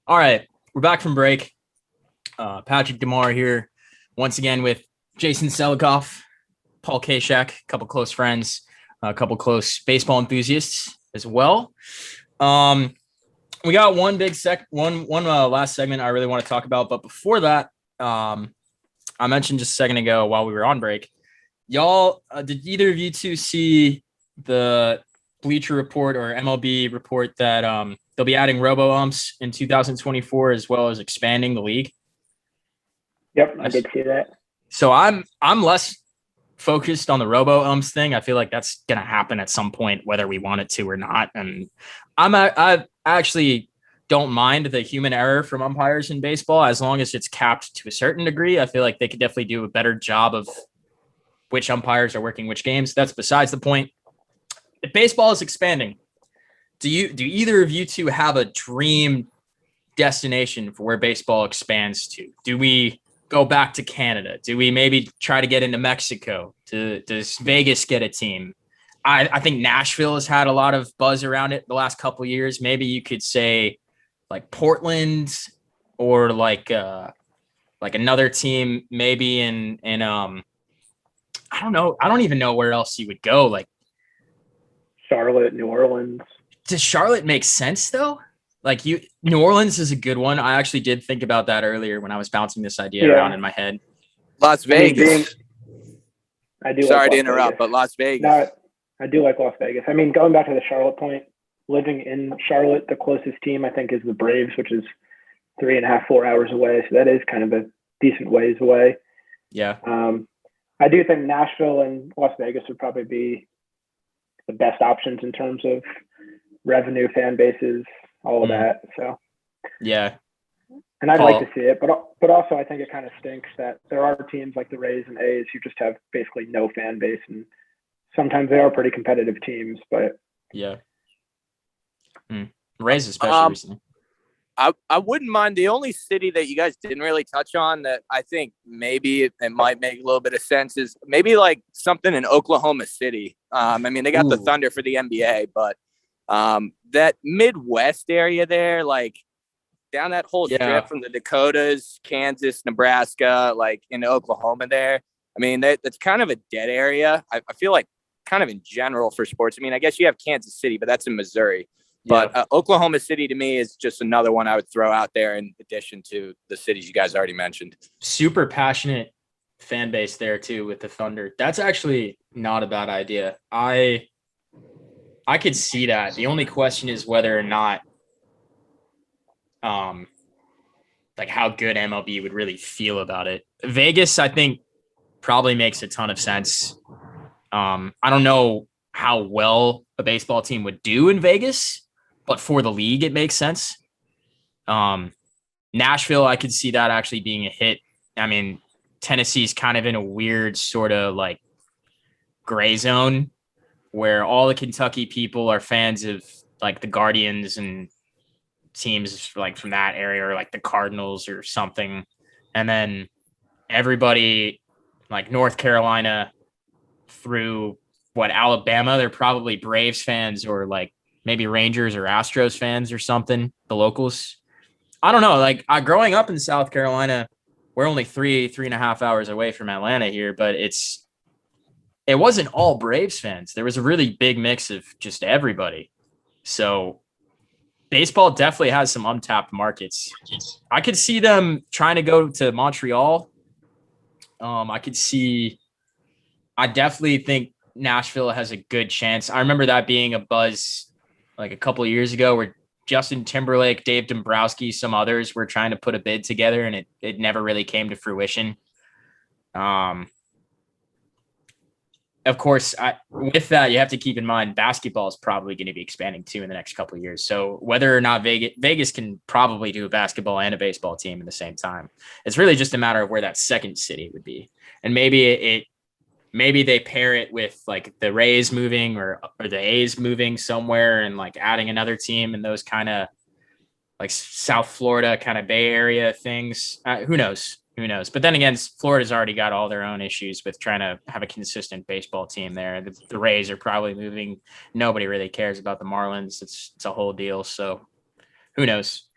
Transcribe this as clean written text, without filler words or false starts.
All right, we're back from break. Patrick DeMar here, once again with Jason Selikoff, Paul Kashack, a couple close friends, a couple close baseball enthusiasts as well. We got one big last segment I really want to talk about, but before that, I mentioned just a second ago while we were on break, y'all, did either of you two see the Bleacher Report or MLB report that they'll be adding robo umps in 2024 as well as expanding the league? Yep, I did see that. So I'm less focused on the robo umps thing. I feel like that's gonna happen at some point, whether we want it to or not. And I actually don't mind the human error from umpires in baseball as long as it's capped to a certain degree. I feel like they could definitely do a better job of which umpires are working which games. That's besides the point. If baseball is expanding, do either of you two have a dream destination for where baseball expands to? Do we go back to Canada? Do we maybe try to get into Mexico? Does Vegas get a team? I think Nashville has had a lot of buzz around it the last couple of years. Maybe you could say like Portland or like another team maybe in I don't know. I don't even know where else you would go. Like Charlotte, New Orleans. Does Charlotte make sense though? Like New Orleans is a good one. I actually did think about that earlier when I was bouncing this idea around in my head. Las Vegas. I do. Sorry like to interrupt, but Las Vegas. No, I do like Las Vegas. I mean, going back to the Charlotte point, living in Charlotte, the closest team I think is the Braves, which is 3.5, 4 hours away. So that is kind of a decent ways away. Yeah. I do think Nashville and Las Vegas would probably be the best options in terms of revenue, fan bases, all of that. So yeah, and I'd like to see it, but also I think it kind of stinks that there are teams like the Rays and A's who just have basically no fan base, and sometimes they are pretty competitive teams. But yeah, Rays especially recently. I wouldn't mind. The only city that you guys didn't really touch on that I think maybe it might make a little bit of sense is maybe like something in Oklahoma City. I mean, they got the Thunder for the NBA, but that Midwest area there, like down that whole strip from the Dakotas, Kansas, Nebraska, like into Oklahoma there. I mean, that's kind of a dead area. I feel like kind of in general for sports. I mean, I guess you have Kansas City, but that's in Missouri. But Oklahoma City to me is just another one I would throw out there in addition to the cities you guys already mentioned. Super passionate fan base there too with the Thunder. That's actually not a bad idea. I could see that. The only question is whether or not like how good MLB would really feel about it. Vegas, I think, probably makes a ton of sense. I don't know how well a baseball team would do in Vegas, but for the league, it makes sense. Nashville, I could see that actually being a hit. I mean, Tennessee's kind of in a weird sort of like gray zone where all the Kentucky people are fans of like the Guardians and teams like from that area or like the Cardinals or something. And then everybody like North Carolina through Alabama, they're probably Braves fans or like maybe Rangers or Astros fans or something, the locals. I don't know. Like growing up in South Carolina, we're only 3.5 hours away from Atlanta here, but it wasn't all Braves fans. There was a really big mix of just everybody. So baseball definitely has some untapped markets. I could see them trying to go to Montreal. I definitely think Nashville has a good chance. I remember that being a buzz like a couple of years ago where Justin Timberlake, Dave Dombrowski, some others were trying to put a bid together and it never really came to fruition. Of course, with that, you have to keep in mind basketball is probably going to be expanding too in the next couple of years. So whether or not Vegas can probably do a basketball and a baseball team at the same time, it's really just a matter of where that second city would be. And maybe they pair it with like the Rays moving or the A's moving somewhere and like adding another team and those kind of like South Florida kind of Bay Area things. Who knows? But then again, Florida's already got all their own issues with trying to have a consistent baseball team there. The Rays are probably moving. Nobody really cares about the Marlins. It's a whole deal. So who knows?